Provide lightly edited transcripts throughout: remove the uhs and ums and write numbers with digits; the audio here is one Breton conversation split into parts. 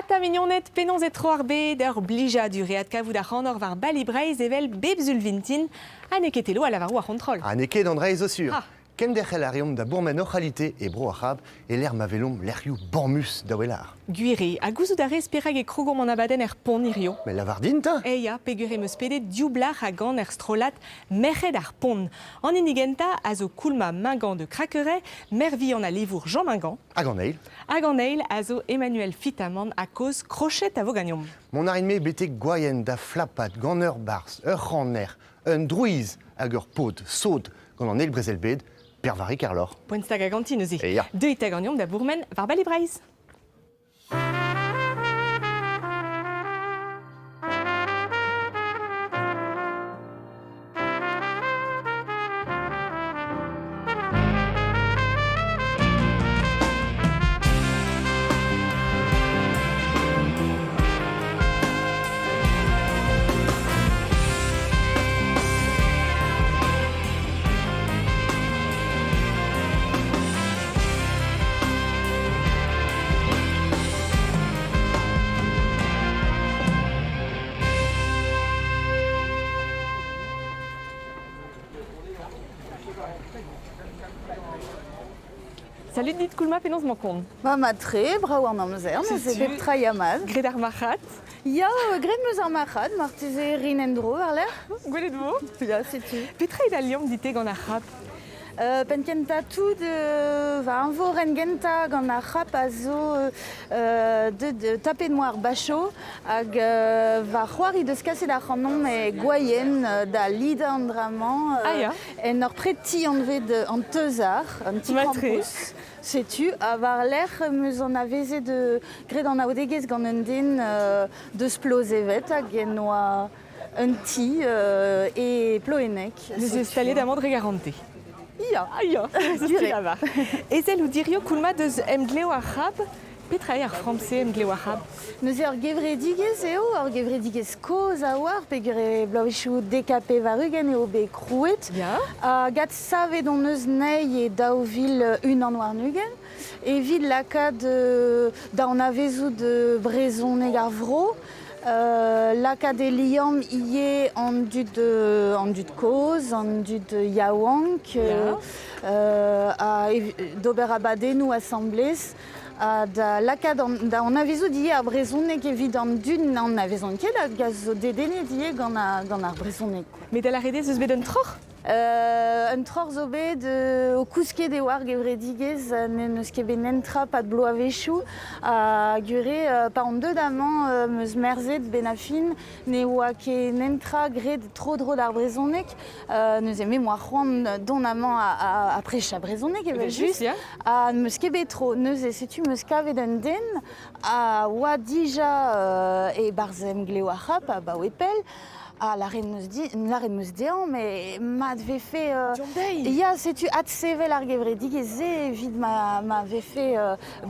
Ta mignonette penons et tro ar bet ur blija dureat kavout ar c'hanor var balibreiz evel bebzul vintin a neketelo a lavarou ar control. A neket Andrei zo sur. Ah. Kem derchel ariom da bourmen oc'halite e bro arab e l'er ma velom l'erioù bormus da welar. Guire, a gouzout a respirag e krogom an abaden pont irio. Mais lavardin ta? Eia, pegure meus pedet dioublach a gant strolat merched ar pont. An inigenta a zo koulma mingan de krakere, mervi an a levour Jean Mingan. Hag an eil. Hag an eil a zo Emmanuel Fitaman a cause crochet a vogagnom. Mon arinme bete gwaien da flappat gant ur bars, ur c'hanner, un drouiz hag ur pot, saut gant an eil brezelbed, per varik ar lor. Poenstag a ganti neuze. Eia. Deuit a gagnom da bourmen var balibreiz. Salut dit koulma penons mankon. Ma tre, brao an amzer, C'est neuze bet traiamad. Gred ar machat. Ya, gred meus ar marchad, marteze rin endro ar l'er. Gwelet vo. Ya, setu. Petra ed a liom dite gant ar c'hap. Penkenta tout va un vo rengenta gant ar c'hap a zo de tapet noir bacho hag va c'hoari deus kaset ar c'hanon e gwaien da lida an draman Ah ya. en ur preti an vet an teuzar, an ti Ma tre. krampous. Setu, a var l'er meus an aveze de gred an aodegez gant un din deus ploz evet hag en oa un ti e ploenek. Neuze stalet d'amant regarante. Ya. Aia, Direct. zesti lavar. Ezel ou dirio koulma deus emgleo ar c'hap. Petra ar framse emgleo ar c'hap. Neuze ur gevredigez eo, ur gevredigez koz a war, pegure blaouichou dekape varugen eo be krouet. Ya. Gat savet on eus nei e daouvil un an war nugen. Evit lakad da an avezou de brezoneg ar vro. Lakad e liam ie an dud koz, an dud yaouank, d'ober abadenou assemblez. Da lakad an avezou die ar brezoneg evit an dud an avezon ket a gaz zo dedene die gant ar brezoneg. Met a la redez eus bet un troc'h. Un troc'h zo bet o kousket e war gevredigez neus ket bet nentra pat blo avechou a gure pa an deud amañ meus merzet ben a fin ne oa ket nentra gred tro dro d'ar brezhonek neus eme moa c'hoant don amañ a prech a brezhonek evel just ya. a meus ket bet tro neus e setu meus kavet un den a oa dija e barzem gleo a c'hap a ba oepel. Ah, la reine meus dean, mais ma devait fait... Ya, setu at sevel ar gevredigez evit ma ve fait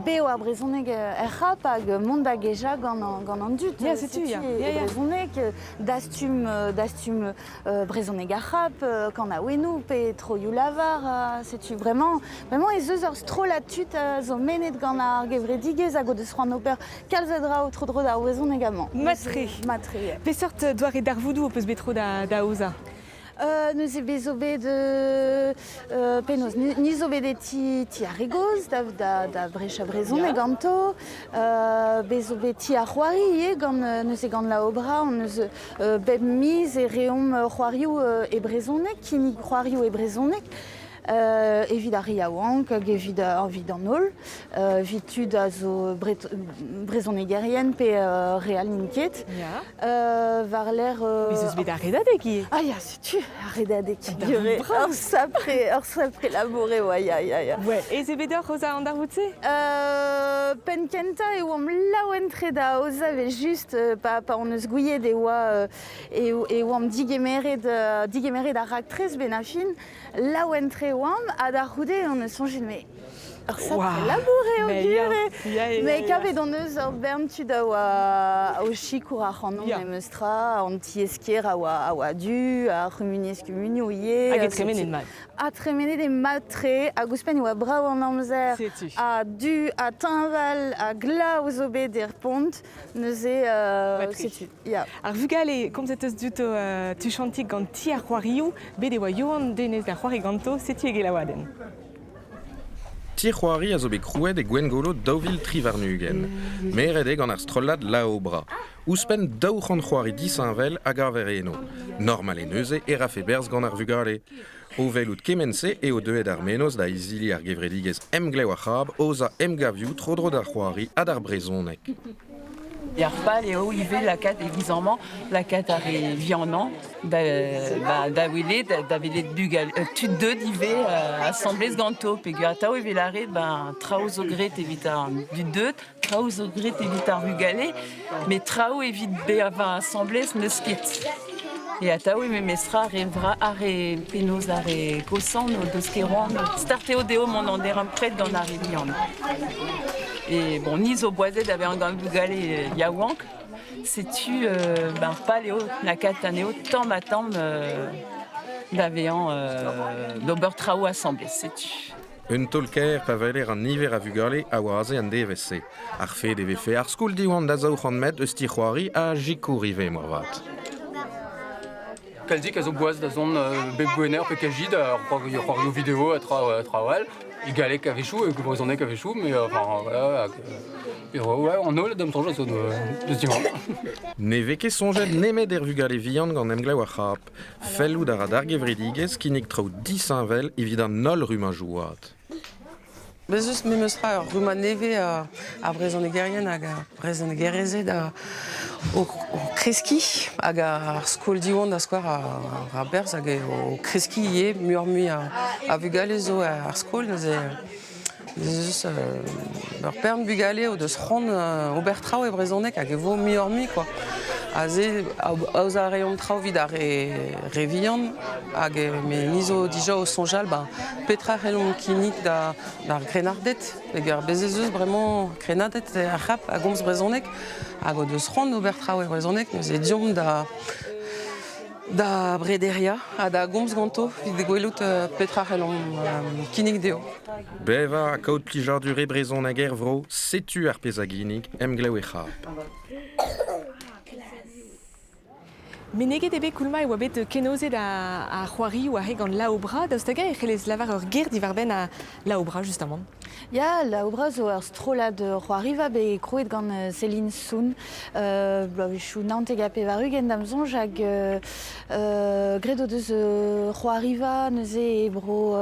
beo ar brezhonek er c'hap hag mont a geja gant an dud. Ya, setu, ya. Ya, ya. Brezhonek, dastum brezhonek ar c'hap, gant a wenou, pe troioù lavar, setu vraiment ez eus ur strolatut zo menet gant ar gevredigez hag o deus c'hoant ober kalzadra o tro dro d'ar brezhonek amañ. Matre. Matre, ya. Pe sort doare d'ar voudou o peus betro da oza. Neuze bezo bet penaos, ni zo bet ti arregoz da brech a brezhonek ganto, bezo bet ti ar c'hoari gant neuze gant la obra, on neuze bep miz e reom c'hoarioù e brezhonek, kinig c'hoarioù e brezhonek. Evit ar yaouank hag evit an ol, vitud a zo brezhonegerien pe real ninket. Ya. Var l'er... Bez eus bet ar redadeg ie. Ah ya, setu, ar redadeg Da gure, bra. ur sapre laboure, oa, ya. Ouais, ez ebet ur oza an dar voutse. Penkenta e oam laoentre da oza vel just pa on eus gouillet e oam digemeret ar raktrez ben a fin, laoentre oam, a da roude on eus sonjet, mais ar sat labouré o gure. Ya. Mais kavet an eus ar bern tud a oa chikour a c'hannon Ya. emestra, an ti esker a oa du, a remuniez kumunio ie. Hag e tremenet mat. A tremenet e matre, a gouspen oa brao an amzer, Setu. a du, a tinval, a glav zo bet er pont, neuze Matri. setu. Ya. Ar vugale, komz eus duto tu chantik gant ti ar c'hoarioù, bet e oa yoan denez da c'hoari ganto, setu ege laouaden. Ti c'hoari a zo bet krouet e gwengolo daouvil trivarnugen. Merede gant ar strollad lao bra. Ouspen daouc'han c'hoari disinvel hag ar vereno. Normal e neuze e rafe berz gant ar vugale. O velout kemense e o deuet ar menos da izili ar gevredigez emglew a c'hab oza emgavioù tro-dro d'ar c'hoari ha d'ar brezonek. Yarpal et Olivier la cat évidemment la cat a viandant d'Awilé de bugal tu deux d'Ivé assemblée ganto pegata ou Villaré traus au gré évitar du deux traus au gré évitar bugalé mais trao évite b avant assemblée ne skit. Et à Taoui, mais mestra arrivera à pénos à cossan de skéron startéo déo mon endérin près dans la rivière. Et bon, Nice au boisé d'avait un gang bugalé yawank, sais-tu, pas léo, la catanéo, tant matin d'avait un d'Obertrao assemblée, sais-tu. Un tolker pa veler an niver a vugale a oaze an DVC. Ar fe deve fe ar skoul diwan da zaouc'han met eus ti c'hoari a jikou rive morvat. Kalzik a zo boaz da zon bet gwener pe kajid ar c'hoario vidéo a trawal. I galek a vechou e gouzonek a vechou, mais enfin voilà. Ouais, en ol dam tonj a zo deus diwan. Ne veke sonjet nemet er vugale vihan gant emglew a c'hap. Fellout a radar gevredigez kinnig trao disinvel evit an nol rum a jouat. Bezus memeustra rum a neve a brezhonegerien hag a brezhonegerezet o kreski hag ar skol diwan da skouar a berz hag o kreski ie muormui a vugale zo ar skol neuze ur pern bugale o deus c'hant Obertrao e brezhonek hag e vo muormui quoi. Aze aouz a reom trao vid ar re vihan hag me nizo dija o sonjal petra relom kinik d'ar grenardet hag ar bezezeus bremañ grenadet ar rap a gomz brezhonek hag o deus c'hant Obertrao e brezhonek neuze diom da brederia ha da gomz ganto vid gwelout petra relom kinik deo. Beva a kaout plijar du re brezonek er vro, setu ar pezaginik emglew e c'hap. Men eget ebe koulma e oa bet kenozet a c'hoari ou a re gant laobra, daoust hag e c'helez lavar ur ger diverben a laobra justamment. Ya, laobra zo ur strolad c'hoari va be kroet gant Céline Soun, chou nanteg a pevarugen dam zonj hag gredo deus c'hoari va neuze ebro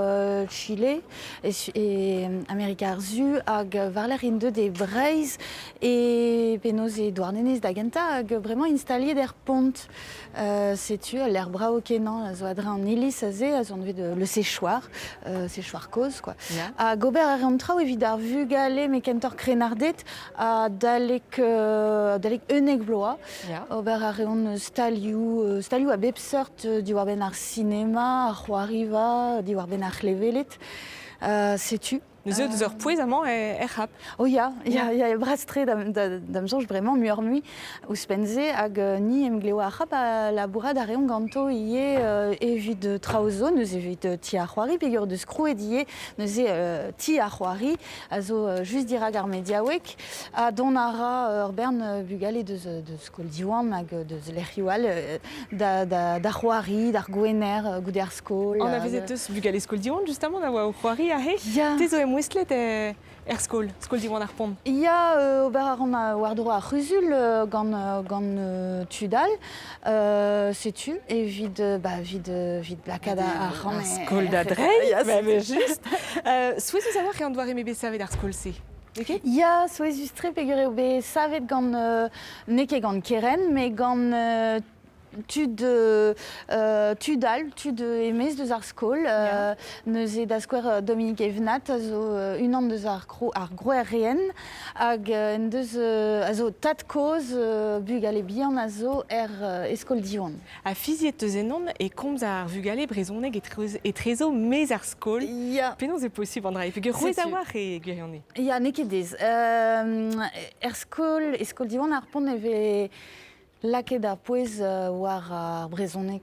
Chile e Amerika ar zu hag varler in deud e Breiz e penoz e douarnenez da genta hag bremañ installiet er pont. Sais-tu, l'air brao kenan, a zo adre an ilis a ze, a zo an vet le séchoir koz, quoi. Yeah. A gober a reom trao evit ar vugale me kentor krenardet a dalek eunek bloa. Yeah. Ober a reom stalioù a bep seurt diwar ben ar cinema, ar c'hoariva, diwar ben ar c'hlevelet. Sais-tu. Neuze eus ur pouezamañ e c'hap. Oh ya brastre dam zonj bremañ muormui ouspenze hag ni emgleoù a c'hap a labourat a reom ganto ie evit traozo neuze evit ti a c'hoari peogwir deus krouet ie neuze ti a c'hoari a zo just dirag ar mediaouek a don a ra ur bern bugale deus skol diwan hag deus lec'hioal da c'hoari, d'ar gwener goude ar skol. On a vezet eus bugale skol diwan justamment a oa o c'hoari a he. Ya. Te zo e moueslet er skol diwan ar pont. Ya, ober a ran a wardro a c'huzul gant tudal, sais-tu, et vid blakad a ran. Skol da dreiñ, mais juste. Souez eus savoir an doare eme bet savet ar skol se. Okay? Ya, souez ustre peogwir eo bet savet gant neke gant keren, me gant tud tudal, tud emez deus ar skol, neuze da skwer Dominique Evenat, a zo unan deus ar groer reen, hag en deus a zo tad koz bug ale bihan a zo eskol diwan. A fiziet eus enon e komz ar vugale brezhoneg e trezo mez ar skol. Ya. Penaos e posib an dra, pe ket rouez a war e gwirionne. Ya, neket dez. Eskol diwan ar pont eve laket a pouez war ar brezhoneg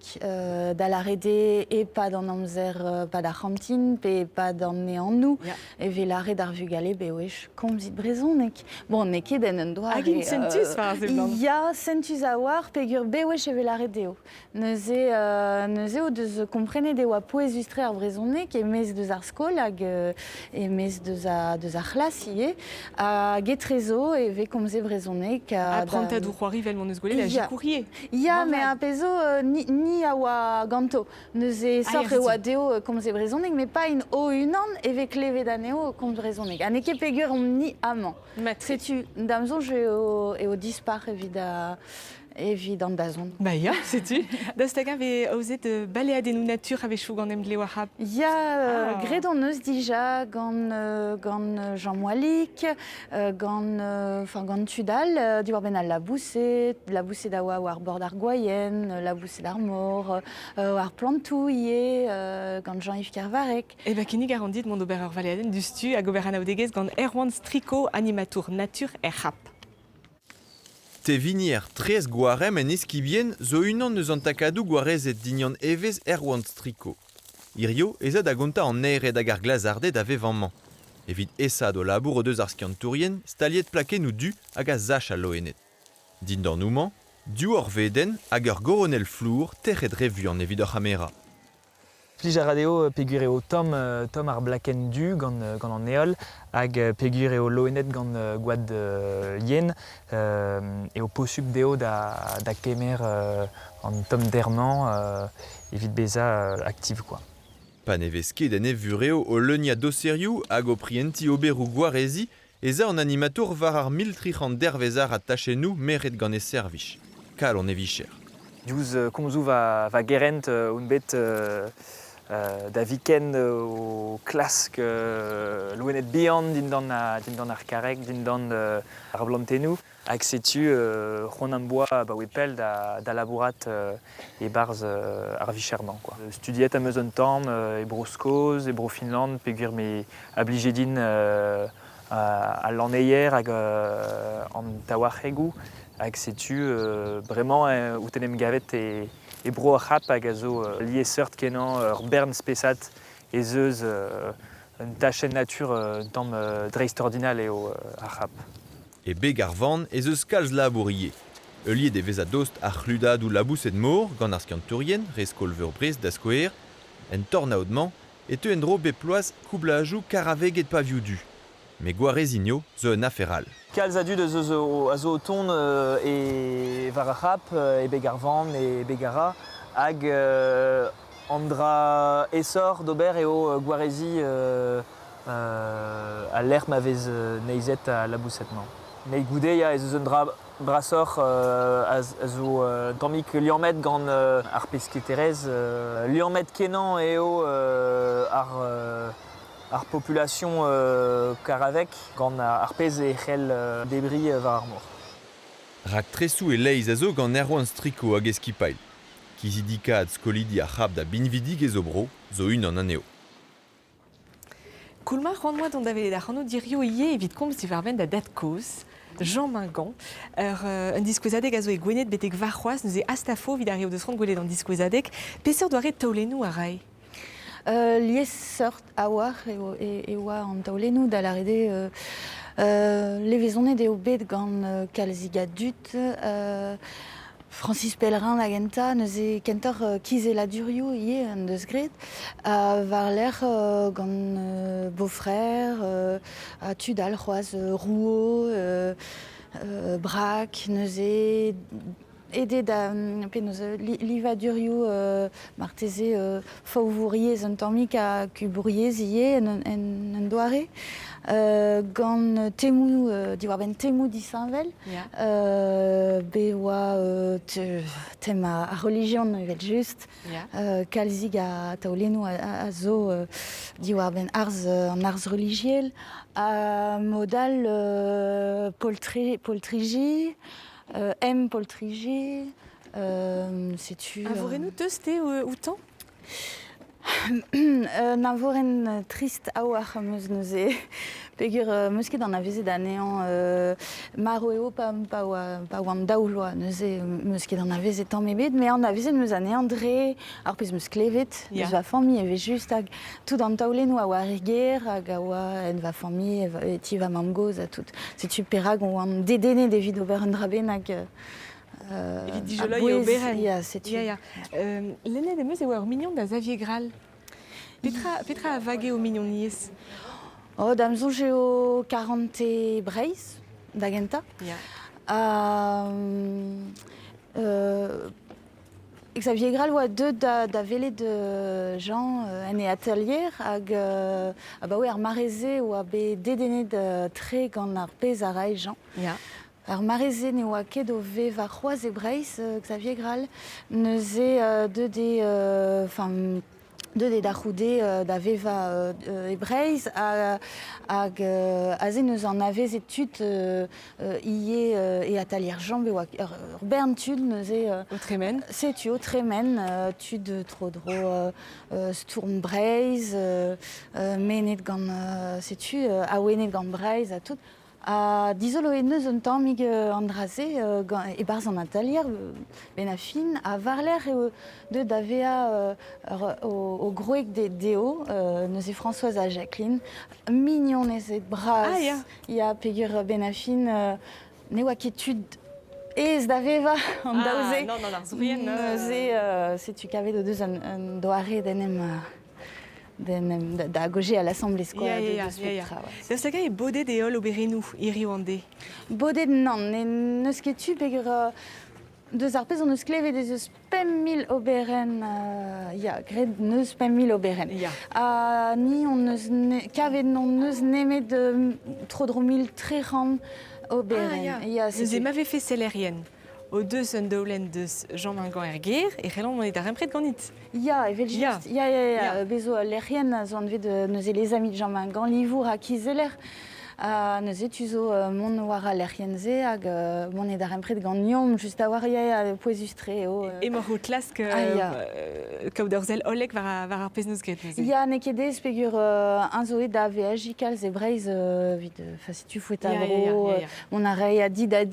da larede e pad an amzer pad ar c'hantin pe pad an ne an nou. Eve laret ar vugale be wech komzit brezhoneg. Bon, neket en un doar. Hag in sentus war ze blant. Ya, sentus a war pegur be wech eve laret deo. Neuze o deus komprene deo a pouez ustre ar brezhoneg e mez deus ar skol hag e mez deus ar chlas ie. Hag e trezo eve komze brezhoneg. A prantadou c'hoari vel mon eus gwele la jikourier. Ya, me a pezo ni a oa ganto. Neuze sor e oa deo komze brezhoneg, me pa in o unan eve klevet aneo komze brezhoneg. A neke pegur om ni amant. Setu, damzo eo dispar evit an dazon. Ba ya, setu. D'astag ave aozet baleadennoù natur ave chou gant em dleo ar c'hab. Ya, gret an eus dija gant Jean Moalik, gant Tudal, diwar ben al labouset da oa war bord ar Goyen, labouset ar mor, ar plantou ie, gant Jean-Yves Kervarek. E ba kinnig a randit mont ober ur baleadenn dustu hag ober an aodegez gant Erwan Striko, animatour natur er c'hab. Te vinier trez gwarem en eskibien zo unan eus an takadou gwarezet dignan evez Erwan Striko. Irio ezad a gonta an eiret hag ar glazardet a vevanman. Evit esad o labour o deus ar skiantourien, staliet plaken ou du hag a zach a loenet. Din d'an nouman, du hor veden hag ur goronel flour terret revuan evit ur hamera. Plij a radeo pegur eo tom ar blaken du gant an eol hag pegur eo loenet gant gwad yen eo posuk deo da kemer an tom derman evit beza aktiv quoi. Pan evez ket en evureo o leunia doserioù hag o prienti oberou gwarezi eza an animatour var ar 1300 dervezar a tachenou meret gant e servich. Kal on evicher. Diouz komzou va gerent un bet da viken o klask loenet bihan din dan ar karek, din dan ar blantenou. Hag setu c'hoant an boa ba wepel da labourat e barz ar vichernan. Studiet am eus un tamm e bro skoz, e bro Finland, pegur me ablije din a laneier hag an taouarc'hegou. Hag setu bremañ outenem gavet e bro ar c'hap hag a zo liesseurt kenan ur bern spesat ez eus un tachen natur tamm dreistordinal eo ar c'hap. E beg ar van ez eus kalz labourie. Euliet e vez a dost ar c'hludad ou labouset mor gant ar skiantourien, reskol veur brez da skoer, en tornaodman, et te en dro beploaz koublajou karaveget pavioù du. Me gwarezigno zo un aferal. Kalz a dud a zo o ton e var ar c'hap e beg ar van e beg ara hag an dra esor d'ober eo gwarezi a l'er ma vez neizet a labousetman. Me goude ya ez eus un dra brasor a zo tammik liamet gant ar pesketerez. Liamet kenan eo ar population karavek gant ar pez e c'hell debri war ar mor. Rak tresou e leiz a zo gant Erwan Striko hag eskipail. Kizidikad skolidi a c'hap da binvidig e zo bro, zo un an aneo. Koulma c'hoant dont davele da c'hanno dirio ie evit komz divarven da dat koz, Jean Mingan, un diskouezadeg a zo e gwenet betek varc'hoaz neuze astafo vid ar eo deus rand gwelet an diskouezadeg, peseurt doare taolennoù a rai. Liesseurt a war e oa an taolennoù da larede levezonet eo bet gant kalziga dut, Francis Pellerin la genta, neuze kentor kize la durioù ie an deus gret, war l'er gant beau-frère, a Tudal c'hoaz Rouault, Brac, neuze ede da peneuze liva durioù marteze faouvoriez un tammik a kubouriez ie en doare, Gant temou, diwar ben temou disanvel. Bewa tem a religion evel just. Kalzig a taolenou a zo diwar ben an arz religiel. Modal poltrigi, poltrigi. Sais-tu... Avourez-nous teusté outan Navoren trist aouar meus neuze. Pegur meus ket an avezet anean maro eo pa oam daouloa neuze meus ket an avezet tamm ebet, me an avezet meus anean dre ar pez meus klevet, meus va fammi eve just hag tout an taoulennou a oa riger hag a oa en va fammi ti va mam goz a tout. Setu perag oam dedene devid ober un draben hag... Evit dijola eo beren. Ya, setu. Lennet em eus eo ur mignon da Xavier Graal. Petra a vage o mignon niez? Oh, damzo geo 40 breiz, da genta. Xavier Graal oa deux da velet de Jean en e atelier hag ar mareze oa be dedenet tre gant ar pez a rai Jean. Ar mareze ne oa ket o ve va c'hoaz e breiz, Xavier Graal, neuze deux da c'houde da veva e breiz hag aze neus an avezet tud ie e atelier Jean be oa ur bern tud neuze... O tremen? Setu o tremen, tud tro-dro stourm breiz, menet gant, setu, aouenet gant breiz a tout. Dizolo e neus un tammig an draze e barz an atelier ben a fin a varler de da vea o groeg deo neus e Françoise a Jacqueline mignon ez et braz ya pegur ben a fin ne oa ket tud ez da veva an daouze non, zourien neuze setu kavet o deus an doare denem da goje à l'Assemblée square de Spectra. Daoust hag e bodet e ol oberenou, iri oande? Bodet nan, neus ket tu pegur deus ar pez an eus klevet ez eus 5.000 oberen, gret neus 5.000 oberen. Ni on eus kavet non neus nemet tro-dro 1.300 oberen. Neus e m'ave fe selerien. O deus un daoulenn deus Jean Mingan ger, e c'hellan monet ar rempret ganit. Evel just. Bezo lerien zo an vet neus e les amis de Jean Mingan livour a kizeler. Neuze tuzo mon war a lerien ze hag monet ar rempret gant niom just a war a poezustre eo. E mor o klask kaout ur zel olek war ar pez neus gret. Ne ket ez pegur un zo e da veajikal ze breiz vid tu fouet a bro. Mon a rei a di da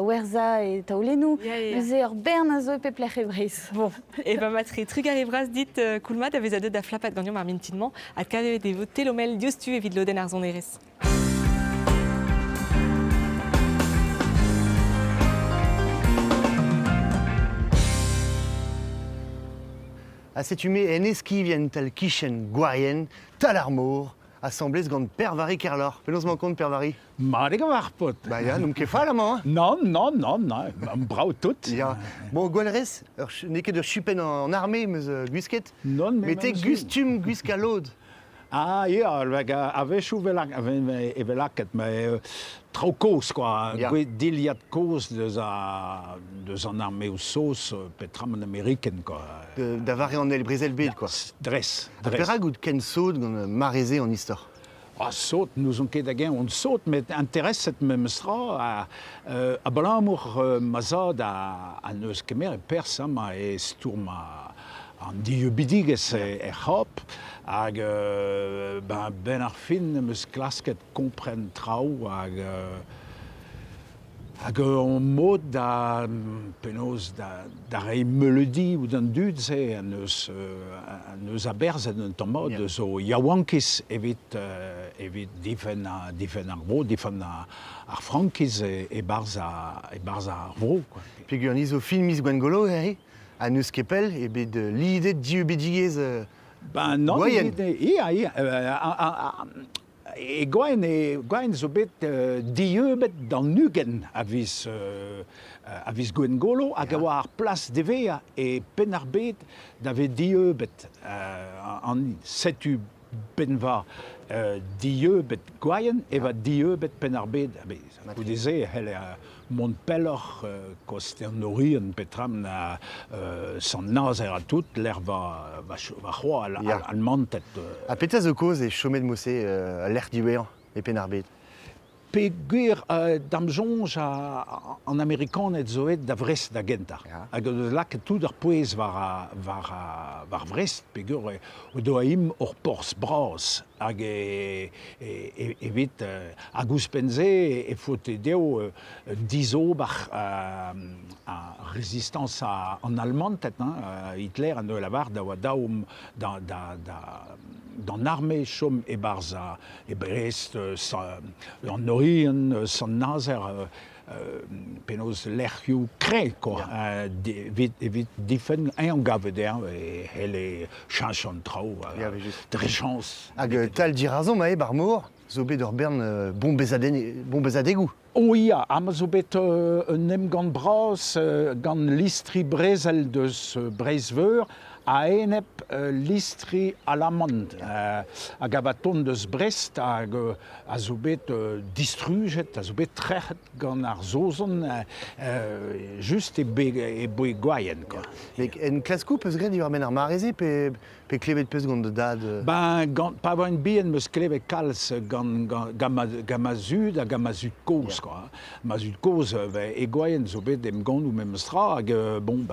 werza e taolenou. Neuze ur bern a zo e pepler e breiz. Bon, e matri trugar e braz dit koulmat a vez a deud da flapat gant ar mintinman a kavet e vo telomel diostu evit loden ar zon erez. A setume en eskivien tal kichen gwarien, tal armour, assemblez gant pervari kerlor. Penaos man kont pervari? Madig a war pot. Ba ya, n'oum ket fall amañ. Non, brao tout. Ya. Bon, gwalrez, ne ket ur chupen an armé meus gwisket. Non, mais te gustum gwiska lod. A vechou evelaket, mais trop cause, quoi. Diliat cause deus an armé ou sauce, petram an américaine, quoi. Da vare an el brezelbed, quoi. Dres. Perag out ken saut gant mareze an istor? Saut, nous on ket again, on saute, mais interesset memstra a balamour mazad a neus kemer e persam e stourm an diubidigez e hop, hag ben ar fin meus klasket kompren trao hag on mod da penaos da rei melodi ou d'un dud se an eus a berzet un tammod zo yaouankis evit difen ar vro, difen ar frankiz e barz ar vro. Pegur an izo film mis Gwengolo, an eus kepel, e bet lidet diubidigez goyen. E goyen zo bet diebet dan nugen a viz Gwengolo hag a oa ar plas devea e pen ar bet da vet diebet an setu benva dieu bet gwaien eva dieu bet penarbed. Vous disiez, elle est mon peller costernorien petram na son nazer à toute l'air va roi al montet. A peta zo koz e chomet mossé l'air diwer e penarbed. Pegur damjonj en américain et zoet da vrest da genta. Hag eus lak tout ar poez var vrest, pegur o doa im ur pors bras. Hag evit hag ouspenze e fote deo dizo a résistance en allemand, Hitler an eo lavar da oa daoum dans l'armée chom e barza e Brest en Norien son nazer penaos lerioù kre quoi evit difen en gaveder e hele chanchon trao très chance Hag tal dir razon ma e bar mor zo bet ur bern bon bezadegou. Ja, ama zo bet un em gant bras gant listri brezel deus breizveur a enep listri alamand hag a baton deus Brest hag a zo bet distruget, a zo bet trechet gant ar zozon just e boe gwaien. En klaskou peus gret diwar men ar mareze pe klevet peus gant de dad Pa oa en bien meus klevet kalz gant ma zud a gant ma zud koz. Ma zud koz e gwaien zo bet em gant ou mem stra hag bon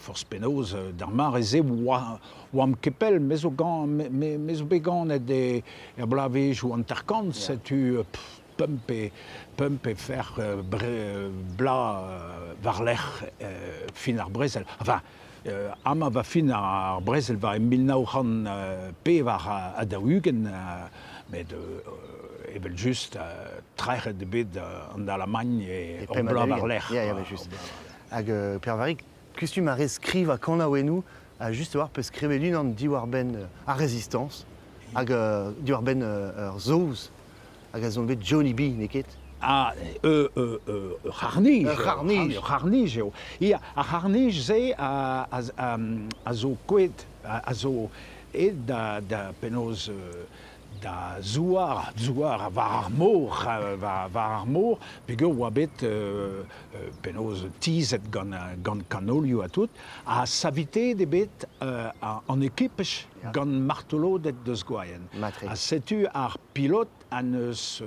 force penaos d'ar mareze oam kepel mes o bet gant e blavej ou anterkant setu pump e fer bla var l'er fin ar brezel. Enfin, ama va fin ar brezel va 1900 var a daougen, met evel just trechet de bet an Allemagne e bla var l'er. Ja, just. Hag Per Varik, kustum a rez skriv a kanaouenou a just war peus skrivet l'un an diwar ben a résistance hag diwar ben ur zouz hag a zon bet Johnny B, neket? Harnij. Harnij eo. Ia, a harnij ze a zo kouet, a zo et da penaos da zouar var ar mor, pegur oa bet penaos tizet gant kanolioù a tout, a savite de bet an ekipech gant martolodet deus gwaien. A setu ar pilot an eus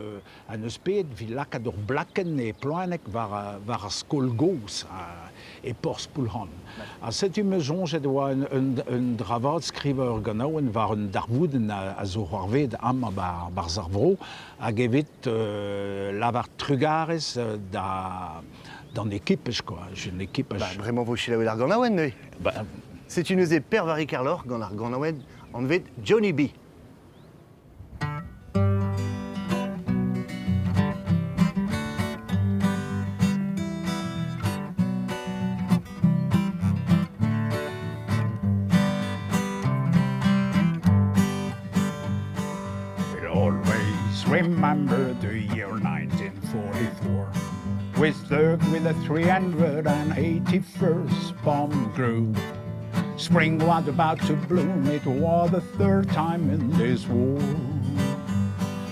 pet vi lakaat ur blaken e ploanek var ar skol gos e pors poulhan. A setu me zonjet oa un dravad skriver ganaouen var un darvouden a zo c'hoarvet am bar zarvro hag evit lavar trugarez d'an ekipech, quoi. Une ekipech. Bremañ vo chilaouet ar ganaouen, neuiz. Setu neuze Per Varik ar-lor gant ar ganaouen an vet Johnny B. Remember the year 1944, with the 381st bomb group. Spring was about to bloom, it was the third time in this war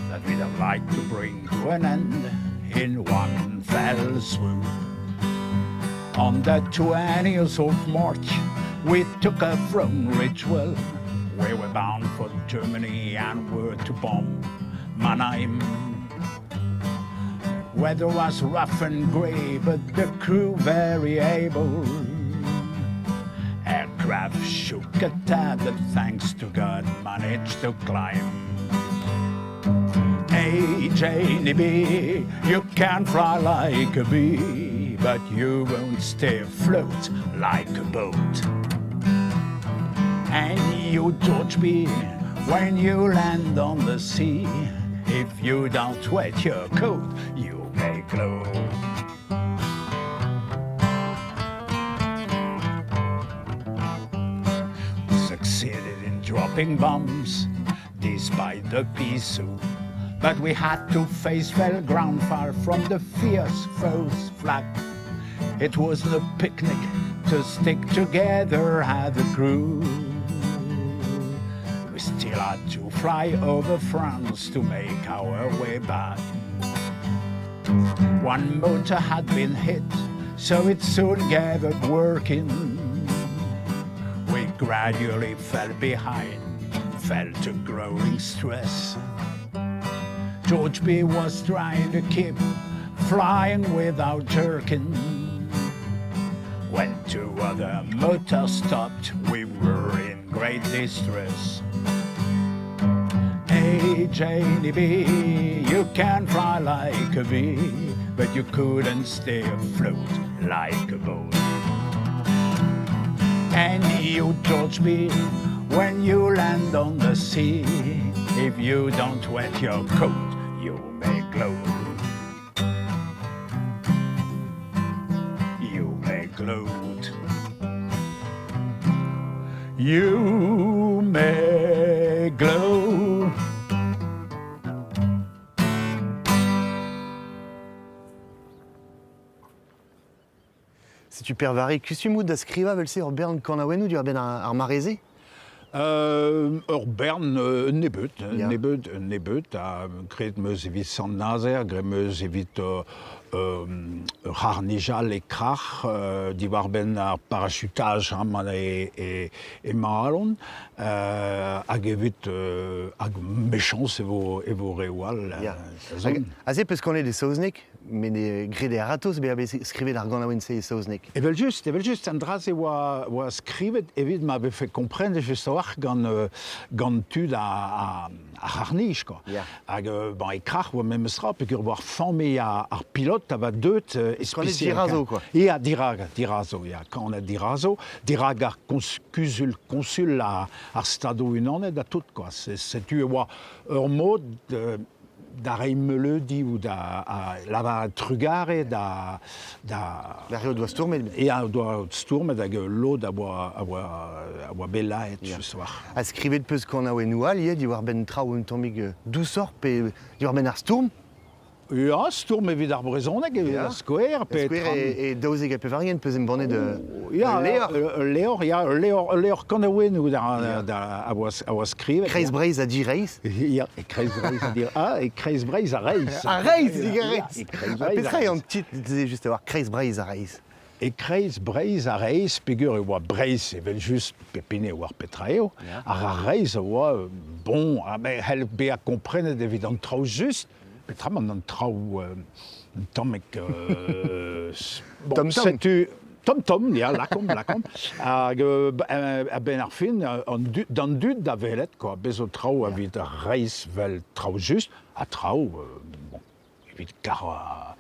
that we'd have liked to bring to an end in one fell swoop. On the 20th of March, we took a throne ritual. We were bound for Germany and were to bomb Mannheim. Weather was rough and grey, but the crew very able. Aircraft shook a tad, but thanks to God managed to climb. Hey, Johnny B, you can fly like a bee, but you won't stay afloat like a boat. And you, George B, when you land on the sea, if you don't wet your coat, you may glow. We succeeded in dropping bombs, despite the peace soup. But we had to face fell ground far from the fierce foe's flag. It was a picnic to stick together as a crew. We still had to fly over France to make our way back. One motor had been hit, so it soon gave up working. We gradually fell behind, fell to growing stress. George B was trying to keep flying without jerking. When two other motors stopped, we were in great distress. Hey, Janie B, you can fly like a bee, but you couldn't stay afloat like a boat. And you, George B, when you land on the sea, if you don't wet your coat, you may gloat. You may gloat. You may gloat. Si tu pervari, kusumud da skriva vel se ur bern kanawenu du ben ar mareze? Ur bern nebut, nebut, a gret meus evit Sant Nazaire, gret meus evit harnijal e krach, diwar ben ar parachutage man e maralon, hag evit hag mechans evo rewal. Aze peus kanet e saozneg, men e gret e aratos be skrivet ar ganaouen se e saozneg. Evel just, an draz e oa skrivet evit ma be fe komprende just war gant tud a harnij, quoi. Hag e krach oa memestra, peog war famé ar pilot a va deut especiel. Dirazo, quoi. Ja, dirazo, ja. Quand dirazo, dirag ar konsul ar stado unanet da tout, quoi. C'est tu oa ur mod da reimeledi ou da lava trugare da Rio doa stourmet. Ja, doa stourmet hag lod a oa belaet, just war. A skrivet peus kanaouen oual, ie, diwar ben traoù un tammig dousor, pe diwar ben ar stourm? Ja, stourm evit ar brezhoneg, evit ar skouer. Skouer e daouzeg a pevarien peus em bannet leor kanaouen ou a oa skrivet. Kreiz breiz a di reiz? Ja, e kreiz breiz a dir e kreiz breiz a reiz. A reiz, dig a reiz. Petra e an tit, just war kreiz breiz a reiz. E kreiz breiz a reiz, pegur e oa breiz evel just pepine war petra eo. Ar a reiz a oa, bon, hel be a komprenet evit an traoù just, petra man an traoù tommek... Tom, ja, lakom. Hag a ben ar fin, d'an dud da velet, quoi. Bezo traoù evit a reiz vel traoù just, a traoù, evit gar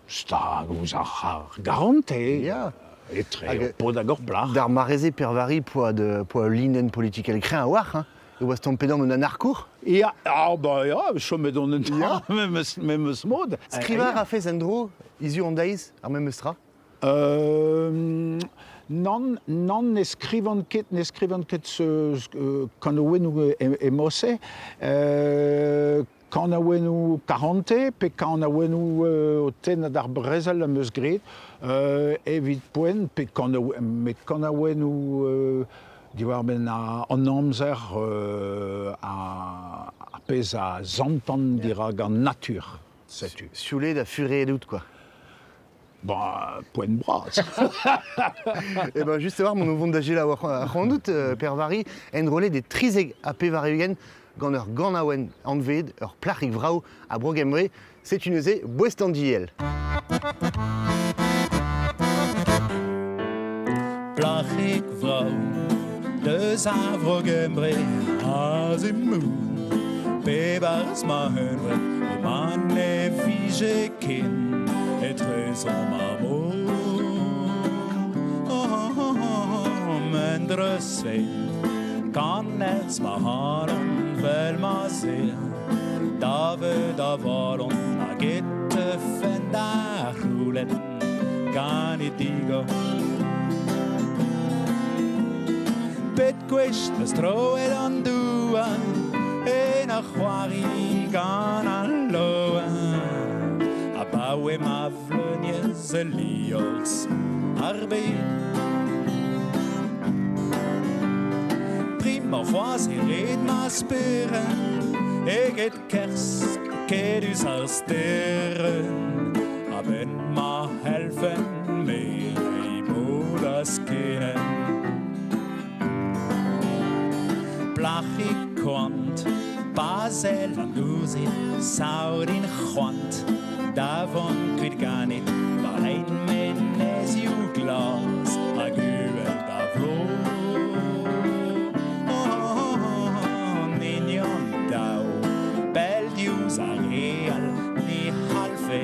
stag ouz ar garante. Ja. Etre pod agor blar. D'ar mareze pervari poa linen politikel kreñ a war, hein? E oa stampennom un anarkour? Ja, chomet on memes mod. Skrivar a fez en dro, izu an deiz, ar memestra? Non ne skrivan ket kanaouenou e mosse. Kanaouenou 40, pe kanaouenou o tennet ar brezel am eus gret, evit poen, pe kanaouenou diwar ben an amzer a pez a zantan dirag an natur, setu. Sioule da fure et dout, quoi. Poen bras. Et ben justement, mon ouvon d'agir la war dout, pervari, en rolet des trizeg a pevarugen, gant ur ganaouen anved, ur plachig vrao a brogemre, c'est une euze boestandiel. Plachig vrao, deus a brogemre, a zemoun, pebars ma hunre, o man e vije kin, etre son mamo. Mendre svein, kannets ma haren vel ma se, dave da varon a gette fenda roulet, kan I digo. Bet quest me stroet an duan, en a chwari gan an loan. A bawe ma vleniez e liols arbeid. maar was red maar speren. Ik het kers, ket u zal sterren. Aber maar helfen, meer I moet das kennen. Blach ik kwant, Basel en Luzi, zou in gwant. Daarvan kwijt gar niet, waar een mens uw glas, a guwel daarvoor. Ninion dau, beldius a real, ni halve,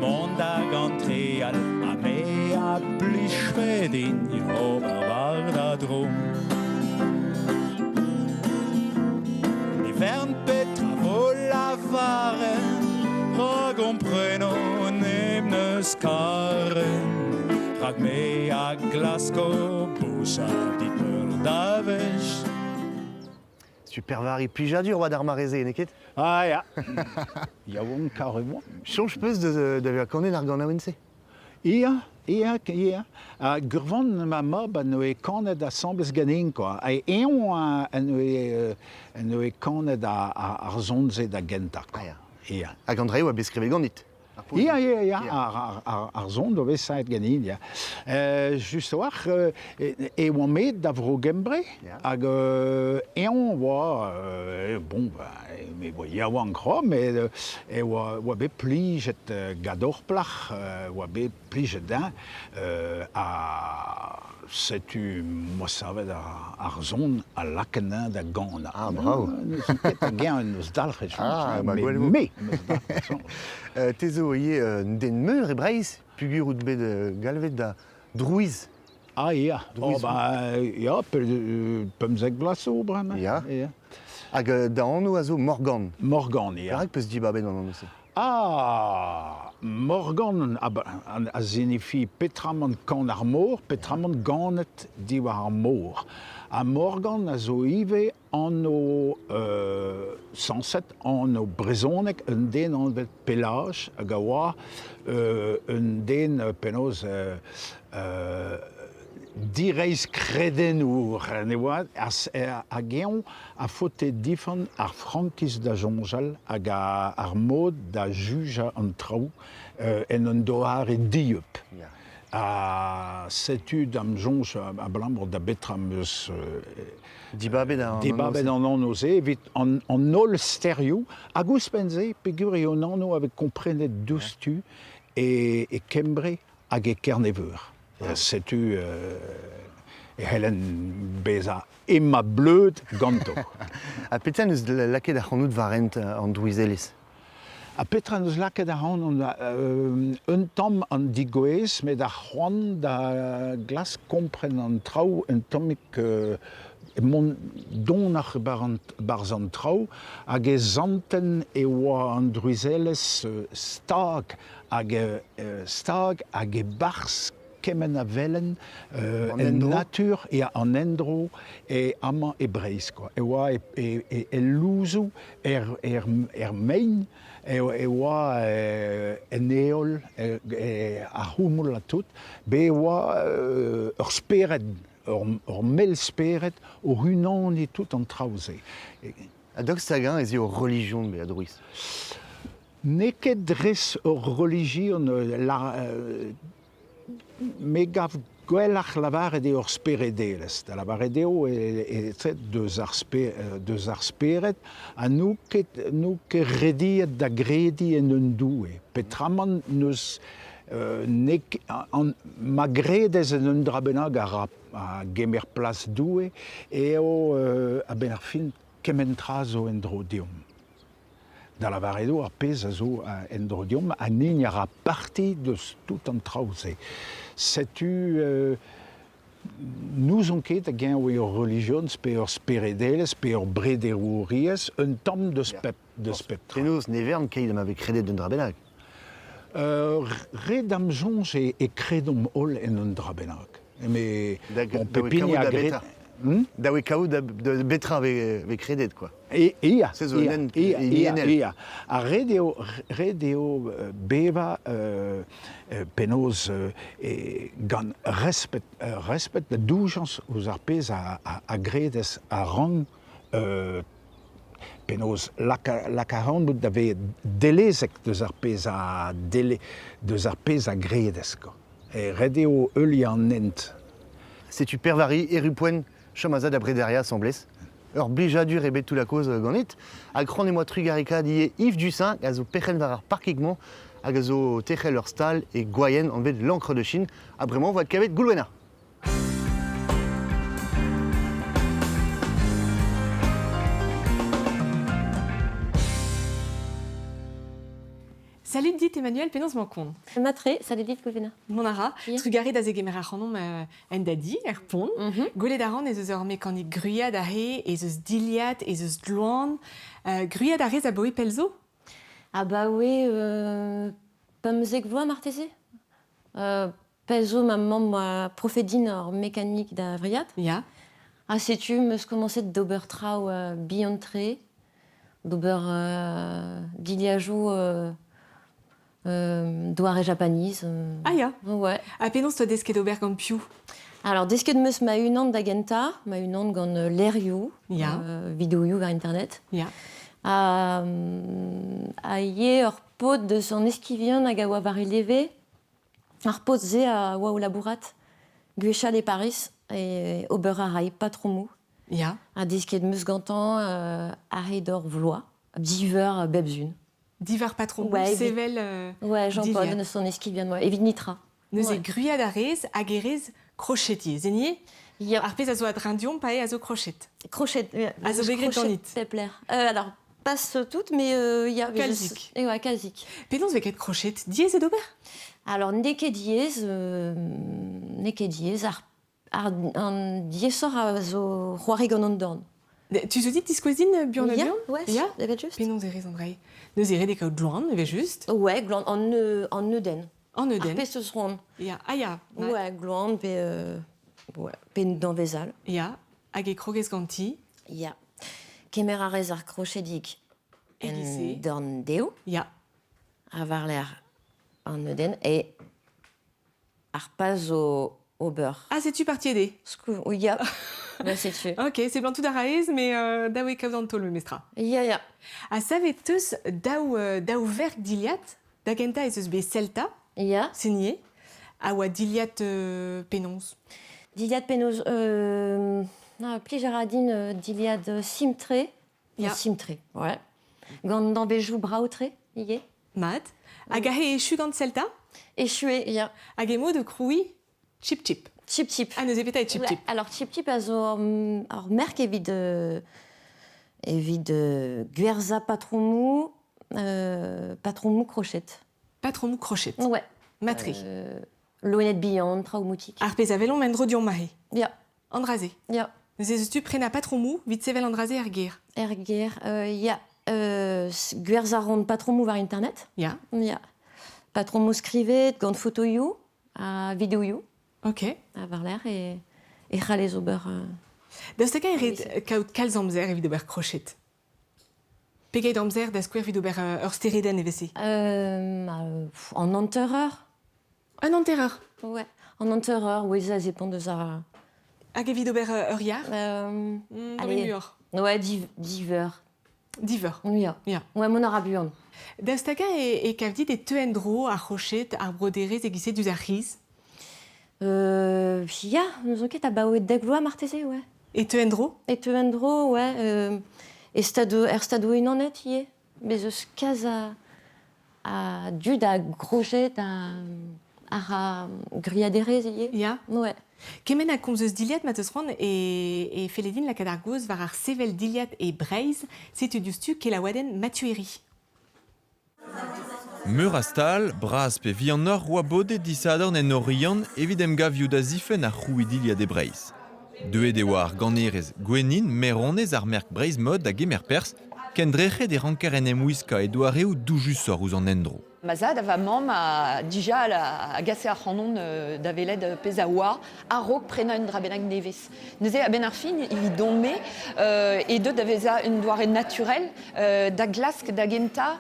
mondag entreal, a mea blischvedin, jober war da drum. Vern Petra vola varen, ragompreno nemne skaren. Rag me a Glasgow, bosa dit meur davech. Super vari plijadur oa d'ar mareze, neket? Ah ja, yaouon carrément. Change peus de ver kanen ar gant aoense? Ia. Gurvan ma mob an oe kanet a sambles ganin, quoi. Eon an oe kanet ar zonze da gentak. Ia. Hag an dre oa beskrive ganit? Ia, ar zon do sait ganin, ja. Just war, e oan met da vro gembre, hag eon oa, bon, me oa an kro, me oa be plijet gadorplach, oa be plijet da, a setu mosavet ar zon a lakenin da gant. Ah, bravo. Neus ket a gen eus dalchet. Ah, ba gwell me. Tezo ie den meur e breiz, pugur out bet galvet da drouiz. Ah, ja. Ja, pemzek blaso, brema. Ja. Hag da anno a zo Morgan. Morgan, ja. Perak peus dibabenn an anno se? Ah, Morgan a signifi petramant kan ar mor, petramant ganet diwar ar mor. A Morgan a zo ive anno sanset anno brezonek un den an vet pelage hag a oa un den penoz direiz kredennour, ne oa, a geon a fote difan ar frankis da jonjal hag ar mod da juja an trao en un doar e diup. A setud am jonj a blamor da betram eus Dibabet an anno se, evit an ol stereo, hag ouspenze pegur eo an anno avek komprenet doustu e kembre hag e kerneveur. Setu e helen beza emma bleud ganto. A petra neus laket ar c'hanout varent an douizelez? A petra neus laket ar c'hanout un tamm an digoez, met ar c'hoant da glas kompren an trao un tammik mon don ar barz an trao, hag e zanten e oa an douizelez stag hag e barz kemen a velen en natur an endro e ama e breiz, quoi. E oa e louzou mein, e oa en eol a houmol a tout, be oa ur speret, ur mel speret, ur unan e tout an traoze. A dog stagan ez eo religion be a drouiz? Neket dres ur religion me gav gwellach lavaret eo ur speredelez. Da lavaret eo deus ar speret, a nou ket rediet da gredi en un doue. Petraman neus ma gredez en un drabenag a gemer plas doue, eo a ben ar fin kementra zo en drodium. Da lavaret eo ar pez a zo en drodium, a nin ar a parti deus tout an traoze. Setu nous on ket a gen oe ur religions pe ur speredelez, pe ur brederouriez, un tamm deus pep. Penaos nevern keit am ave kredet d'un drabenag? Red am jonj e kredom ol en un drabenag. Me bon, pepini a gret... Dawe kao de betra ve kredet, quoi. Ia, Se zo nen INL. ia. A redeo beva penaos gant respect de doujans ouz ar pez a gredes a rang penaos lakaran bout da ve delezek deus ar pez a gredes, quoi. E redeo euli an nent. Setu pervari erupoen chamazad a brederia semblez. Ur blijadur ebet tout la cause ganit. Hag c'hant e moa trugarika die Yves Dussin a zo pechen var ar parkigement hag a zo techel ur stal e goyen an vet l'encre de Chine a bremañ voad kavet goulwena. Salut dit Emmanuel, penaos mankon. Matre, salut dit Govena. Monara, trugaré da zegemer ar c'hanom en dadi, pont. Golet aran ez eus ur mekanik gruiad a he, ez eus diliad, ez eus dloan. Gruiad a rez a boe pelzo? Ah bah oui, pas meuzek vloa marteze. Pelzo ma mamm profedin ur mécanique da vriad. Ya. Ah setu meus commencet d'ober trao biontre, d'ober diliajou douare japanise. Ah ya. Ouais. A penaos to desket ober gant piou? Alors, desket meus ma unan da genta, ma unan gant lerioù, Ya. videoioù var internet. Ya. A ye ur pod de son eskivion hag a oa var eleve, ar pod ze a oa o labourat, gwechal e Paris, e ober a rai patromou. Ya. A desket meus gantan a re d'or vloa, diver bebzun. Divar patron, Ouais, sevel Ouais, Jean-Paul, diliad. de son eskivion, ouais. Evit nitra. Neus e Ouais. gruiad a rez hag e rez crochetier. Zenie? Ya. Ar pez a zo ad rindion pae a zo crochet. Crochet. A zo begret ganit. Pepler. Alors, pas toutes, mais il y a... Kalzik. Et ouais, kalzik. Penaos veket crochet diez et ober? Alors, neke diez, an diezor a zo c'hoari gant an dorn. Tu te dis disquezine bion Ya, bion? ouais, Ya. evet just. Penaos e rez Andrei. Neus e redek out dloan, eve just. Ouais, glant, an neuden. An Ar euden. pez eus roan. Ya. Ah ya. Ouais, glant, pe danvezal. Ya. Hag e krogez ganti. Ya. Kemer a rez ar crochedik Egise. en dorn deo, Ya. a var l'air an neuden, e ar paz o beurre. Ah, c'est-tu parti aider? Oui, ya. Bah, c'est tu. Ok, c'est blanc tout d'araez, mais daou kav d'an tol me mestra. Ya. A savet teus daou verk diliat, da genta ez eus be selta, Ya. signé, a oa diliat penons. Diliad penaos, plijaradin diliad simtre. Ya. Simtre, ouais. Gant d'ambejou braoutre, ie. Mat. Hag a he echu gant selta, Échoué, ya. hag e mo de kroui chip chip. Chip chip. Ah, neus e petai chip Ouais, chip. alors chip chip a zo ar merk evit gwerza patromou crochet. Pas trop mou crochet. Ouais. Matri. Loenet bihan, trao moutik. Ar pez avelon mendro dion mahe. Ya, Andraze. ya. Neus ez eus tu prena pas trop mou, vit sevel andraze ar ger. Erger, ya. Gwerza rond patromou var internet. Ya. Ya. Patromou skrivet, gant photoioù, a videoioù, Ok. a var l'air e c'halez ober... Da staka e red kaout kalz amzer evit ober crochet. Pegeit amzer da skouer evit ober ur stereden evese. En enterreur. Un enterreur. Ouais. En enterreur, oui, ça dépend de ça. Hag evit ober ur yar. Allez. Allez. Muur. Ouais, diver. Diver. Ya. Ya. Ouais, mon arabuan. Da staka e kav dit e teendro ar crochet ar broderez e gise duz ar riz. Ya, nous enquête à baouet degloa martese, ouais. E teendro. Et tu endro, ouais. Et stado une honnête, y est. Mais je case à dud à grochet à griaderez, y est. Ya. Ouais. Kemen a komz eus diliat mat eus c'hoant e feledin la kadar goz var ar sevel diliat e breiz setu diouztu ke la waden matueri. Meur a stal, braz pe vi an or oa bode disadorn en orion evidem gavioù da zifen ar c'houi diliat e breiz. Deuet e oa ar ganerez gwenin meronez ar merk breiz mod da gemer pers ken drechet e ranker en emwiska e doareoù doujus our ouz an endro. Mazad va mam a dija a gasse a c'hanon da veled pezaoa a rog prenañ dra bennak nevez. Neuze a ben ar fin il dombe et deux da veza un doare naturel da glask da genta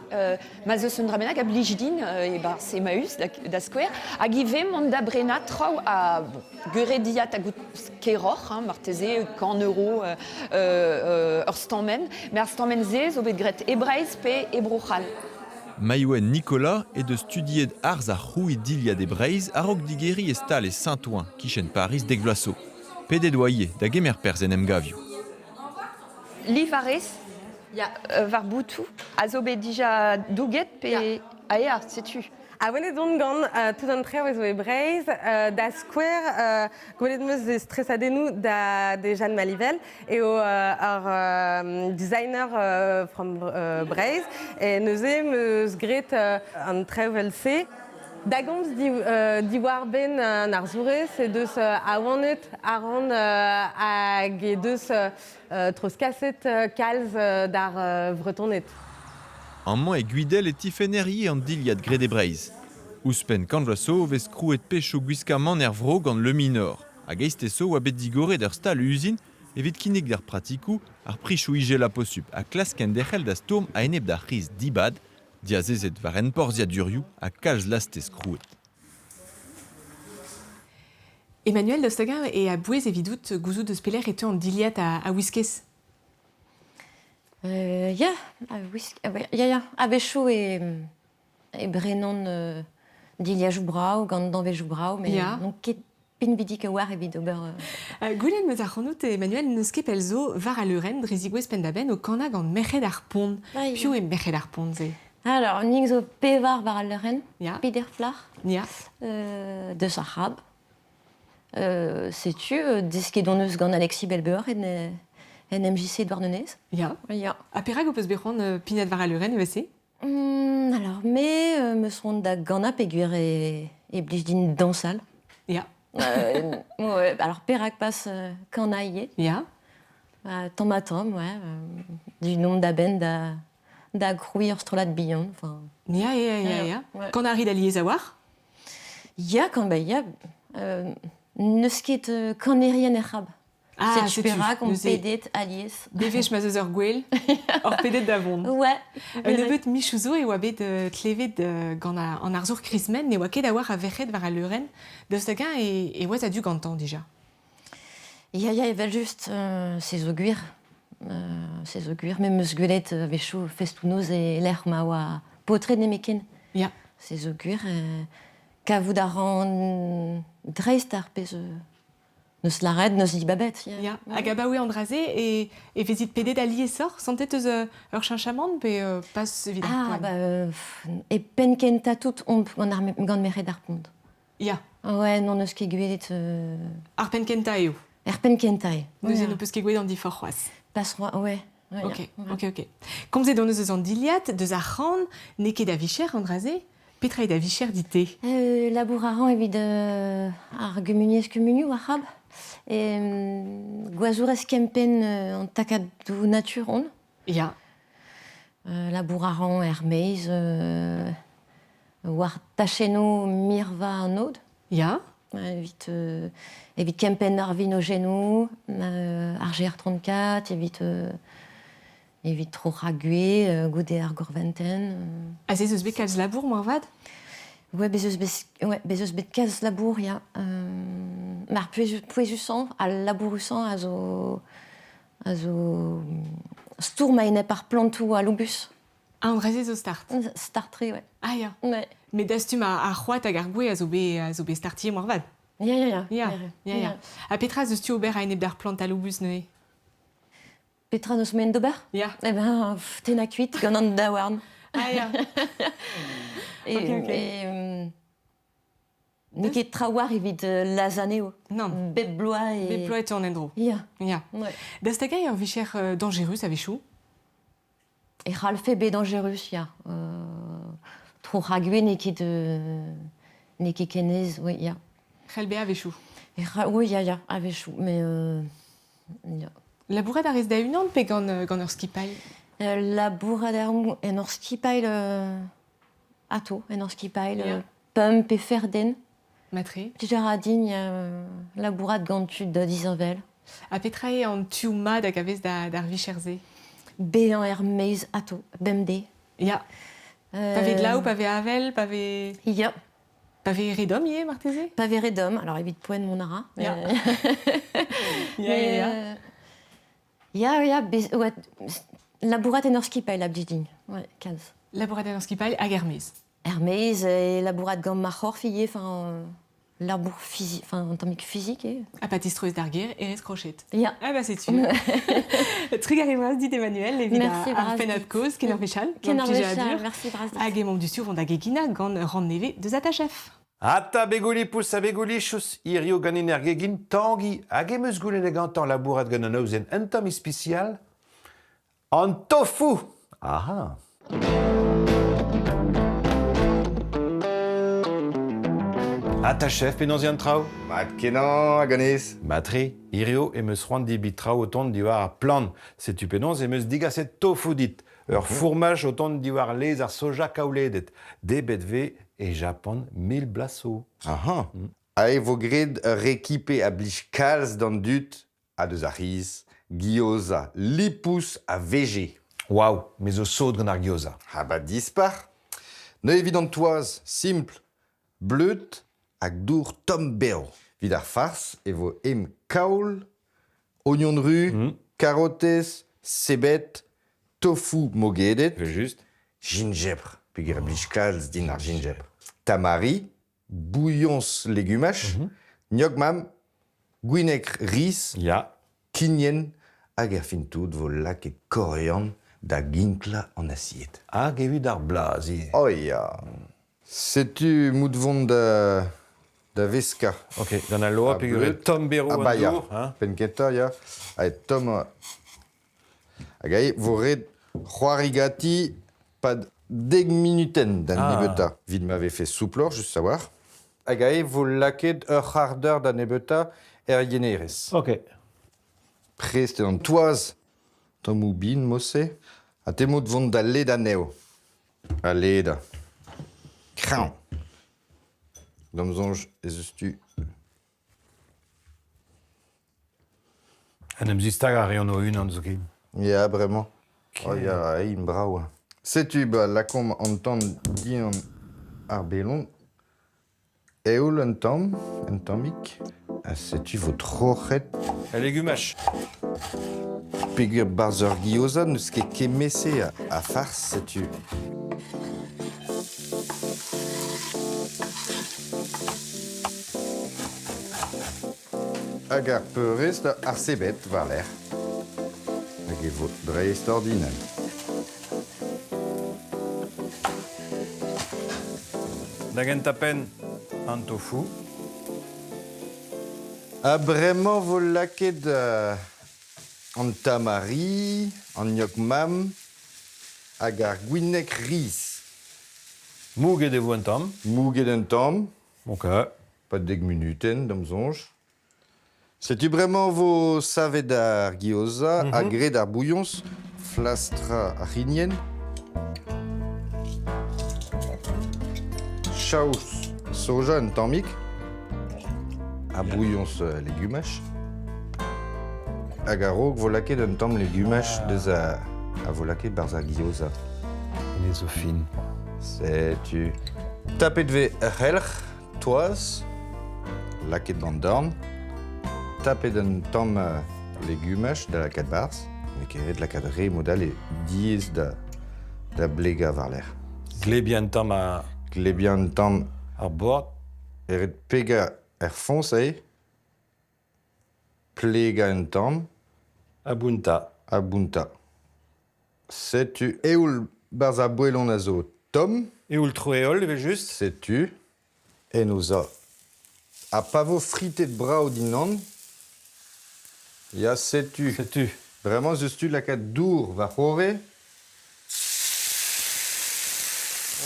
ma zeus un dra bennak a blijdin e bar se maus da square a give mont da brena trao a geurediat a gout keror marteze kan euro ur stammen mais ar stammen ze zo bet gret ebreiz pe ebrochal. Maïwen Nicolas est de studier arts a rouy d'Ilia des Breiz a roc digeri et stal et Saint-Ouen, qui chen Paris des Glasso. Pede doyer da gemer perzenem gavio. Livares, var boutou, a zo bet dija douget pe aia, sais-tu? A welet on gant tout an tre oizo e Breiz, da square, gwelet meus de stressadenou da de Jeanne Malivel, et our designer from Breiz, et neuze meus gret an trevel se. Da gomz di war ben ar zoure, se deus a wanet a ran hag e deus troz kaset kalz d'ar vretonet. Amman e guidel et tifenerier an diliad gret e Breiz. Ouspen kandraso vez krouet pech o gwiskamant vro gant le minor. Hag eisteso oa bet digore d'ar stal uzin evit kinnig d'ar pratikou ar prichou ige la possup a klasken dechel da stourm a enep da riz dibad dia zezet var enporzia durioù a kalz lastez krouet. Emmanuel Dostaga et a bouez evidout gouzout de speler et en diliat a Wiskes. Ya, a vechou e brenon d'iliajou brao, gant d'anvejou brao, mais non ket pin vidik war evit ober... Goulen meus ar c'hanout Emmanuel neus ket pelzo var a leuren drezigouez pendaben o kana gant merc'hed ar pont. Pio e merc'hed ar pont ze? Alors, nig zo pevar var a leuren, peder flar, deus ar c'hab. Setu, desket on eus gant Alexis Belbeur en MJC Douarnenez. Ya. A perag o peus bechon pinat var a leuren evese? Alors, mais me sont da gana peguer et blijdin dansal. Ya. Ouais, alors perag passe quand aille. Ya. Tomatom, ouais. Du nom d'aben da crouir strolat billon. Enfin. Ya. Quand a rid a liez a war? Ya, quand ba ya. Neusket quand n'est rien errab. Ah, c'est perag, on pedet alies. Bevech ma zeus ur gwell, or pedet davon. Ouais. Nebeut michouzo e oa bet tlevet gant an ar zour krismen, ne oa ket a war a vec'het var a leuren, deus da gañ e oaz a du gantan dija. Ya, evel just ces auguires, mais meus gwelet vechou festounoz e l'er ma oa potred nemeken. Ya. Ces auguires, kavout a ran dreist ar pez... Neus laret, neus di babet. Ya. Hag a baoe andraze e vezit pedet a liez sor, santet eus ur chinchamant, pe pas evident. E pen kenta tout omp gant merc'hed ar pont. Ya. Ouais, non neus ket gwelet... Ar pen kenta eo? Er pen kenta e. Neus eno peus ket gwelet an di for c'hoaz. Pas roi, ouais. Ok. Komzet on eus an diliat, deus ar c'han, ne ket a vicher andraze, petra e da vicher dite? Labour a ran evit ar gemuniez kemuniou ar c'hab. Gwazourez kempen an takadou nature on. Ya. Labour a ran meiz, war tacheno mirva an od. Ya. Evit kempen ar vin o genou, ar GR34, evit tro ragué, goude ar gorventen. A se eus bet kalz labour moarvad? Ouais, bezeus bet kalz labour, ya. Mar pouezusan, a labourusan a zo stourm a enep ar plantou a lobus. Ah, andraze zo start? Startre, ouais. Ah, ya. Ouais. Mais dastum a c'hoat hag ar gwe a zo bet startier moarvad? Ya. A petra zeus tu ober a enep d'ar plant a lobus neue? Petra neus men d'ober? Ya. Eh ben, ten a kuit gant an da warn. Ah, ya. Ok. Ne ket trawar evit lazaneo. Non. Bep bloa e... Bep bloa e an endro. Ya. Ouais. Daz ta gai ur vicher dangerus a vechou? E c'halfe bet dangerus, ya. Tro ragué ne ket kenez, oui, ya. C'hell a vechou? Oui, ya, a vechou, mais... ya. Labourat a rez da unan pe gant ur skipail? Labourat er mou en ur skipail ato, en ur skipail, pump e ferden. Matri. Tijaradin, labourat gantud da disanvel. A petra an tu mat hag a vez d'ar vicherze? Bean meiz ato, bemde. Ya. Pave de laou, pave avel, pave... Ya. Pave redom, marteze? Pave redom, alors évite poen mon ara. Ya. Labourat en ur skipail, abdidin. Ouais, kaz. Labourat en ur skipail hag Hermez. Hermez, labourat gant marchor fille, enfin... Labour physique, enfin, en termes physique. A patistroes d'arguer, Eres Crochet. Ja. Ah bah c'est tu. Trigari bras dit Emmanuel, évidemment. Merci, a fenat cause, Kenar Véchal. Kenar Véchal, merci, Bras. Hag membre du sur, on a gegina, gant rand neve de Zatachef. Ata begoli poussa begoli chus irio ganin ergegin tangi hag emeus goulen egantan labourat gant an ozen un tom spécial an tofu. Aha. Ata chef penonzian trao? Mat kenan a ganez. Matri, irio emeus roan dibit trao autant diwar ar plan. Setu penonz emeus digaset tofu dit. Ur fourmage autant diwar lez ar soja kaouledet. Debet ve e Japon 1000 blaso. Aha. Ae vo gred rekipe a blij kalz d'an dut a deus ar riz, gyoza, lipous a veje. Waouh, mais o saud gant ar gyoza. Ha ba dispar. Ne evident toaz, simple, bleut hag dour tom beo. Vid ar farce e vo em kaol, oignon de rue, carottes, sebet, tofu mogedet. Just. Gingebre, peogwir blij kalz din ar gingebre. Tamari, bouillons légumache, gnog-mam, gouinek riz, kinien, hag ar fin tout vo laket korean da ginkla an assiet. Hag evit ar blaz, Oh ya. Setu mout vont da veska. Ok, gant al loa peogwir tom bero an ba ya, dour. penketa ya, a tom... Hag ae vo red c'hoarigati pad 10 minuten d'an nebeta. Vid m'ave fait souplor, just savoir. Hag ae vo laket ur c'hardeur d'an nebeta yenerez. Ok. Prest an toaz, tom ou bin, mosse, a temot vont da led aneo. A led. Kraon. Domzonj, ez eus tu. En em zistag a reon o un an zo ket. Ya, bremañ. Oh, ya, im brao. Setu, ba, lakom an tan dian ar belon. Eol un tammik. Setu vo troc'het. A legumach. Peogwir barz ur gyoza neus ket kemese a farce, setu. Hag ar peurez ar sebet, war l'er. Hag e vo dreist ordinal. Da gent apen an tofu. A bremañ vo laket an tamari, an gnog-mam, hag ar gouinek riz. Mouget e vo un tamm. Mouget un tamm. Ok. Pas 10 minuten, domzonj. Setu bremañ vo savet ar gyoza, a gred ar bouillons, flastra ar c'hinien. Chaous soja un tammik. A bouillons légumache. Hag a rog vo laket un tamm légumache deus a vo laket barz ar gyoza. Ne zo fin. Setu. Tapet ve c'helc'h, toaz, laket d'an dorn. Tapet un tamm légumache da lakat barz. Ne keret lakat re modal e diez da blega war l'er. Glebian tamm a... Glebian tamm ar bord. Eret pega er fons ae. Plega un tamm. Abunta. Abunta. Setu eoul barz a boelon a zo tom. Eoul troeol, eve just. Setu. En oza a pavo fritet brao din an. Ya setu. Setu. Bremañ eus tu lakat dour va c'hore.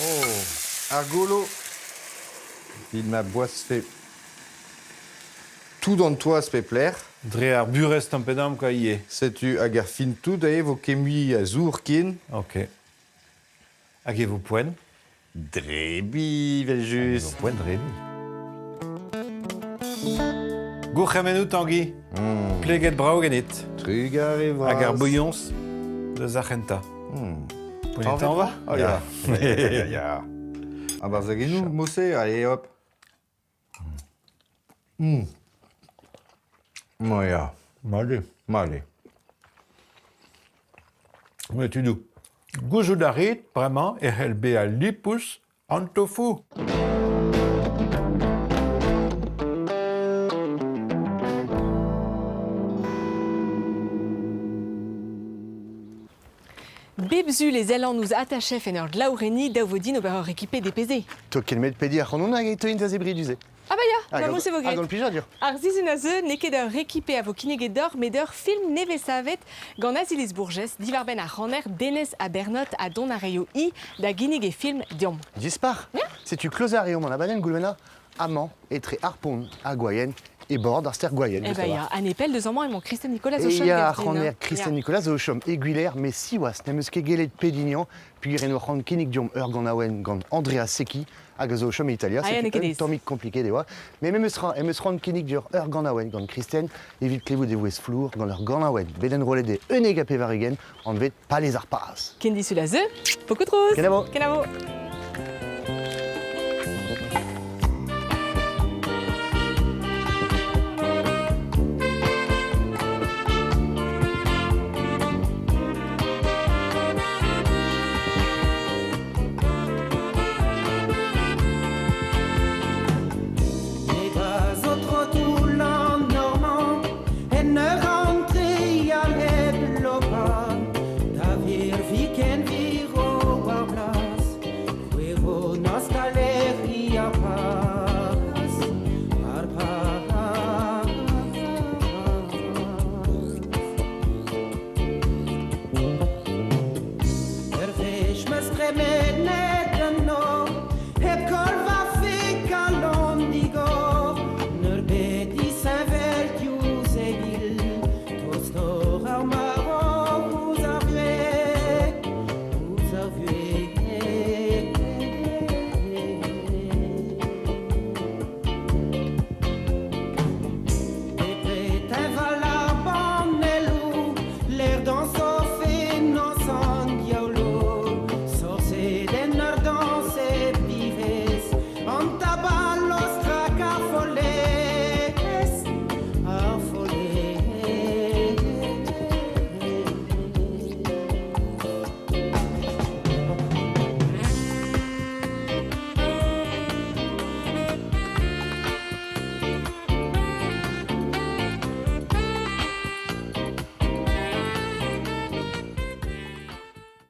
Oh, ar golo. Il m'a boas fait tout dans toaz pe pler. Dre ar burez tampedam ka ie. Setu hag ar fin tout ae vo kemui a zour ken. Ok. Hag e vo poen? Drebi, vel just. Point drebi. Gouchamenu Tanguy. Pleget braugenit. Trugar et vras. Hag ar bouillons de Zachenta. Ponet en va? Oh ya. Ya. Ah bah, zagenou, moussé, allez hop. Moya. Malé. Malé. Mais tu dis, goujou d'arit, vraiment, et elle bé à lipus en tofu. Bebzu les élans nous attachaient feneur de laureni d'auvodine au beurre équipé d'épaisé. Toi, quel met pédi à Ronon, a toi, une tasse bridusée. Ah bah ya, bah c'est vos Ah, dans le pija dur. Arzizunazeux, nekedeur équipé à vos kinegedor, mais d'or film neve savet, gant Azilis Bourges, diverben à Ranner, Denes à Bernot, à Donareyo I, da ginege film diom. Dispar. C'est tu close à Riom, en abaden goulmena, amant, et très harpon, à Goyen, et bord d'Arster Goyen. Eh bah ya, un épelle de Zamant et mon Christian Nicolas Et Auchom. il y a Ranner, Christian Nicolas Auchom, aiguilaire, mais si was, nemeske gelet pédignan, puis Reno Ran Kinik diom, gant Awen, gant Andrea Secchi, à Auchom et Italia, Ah, c'est un tomique compliqué des fois. Mais même se rend Kinik dur, gant Awen, gant Christian, évite que vous dévouez ce flour, gant leur gant Awen, beden rolé des Enegapé Varigen, on ne veut pas les arpas. Kendi Sulazeux, beaucoup trop. Kenavo. Kenavo.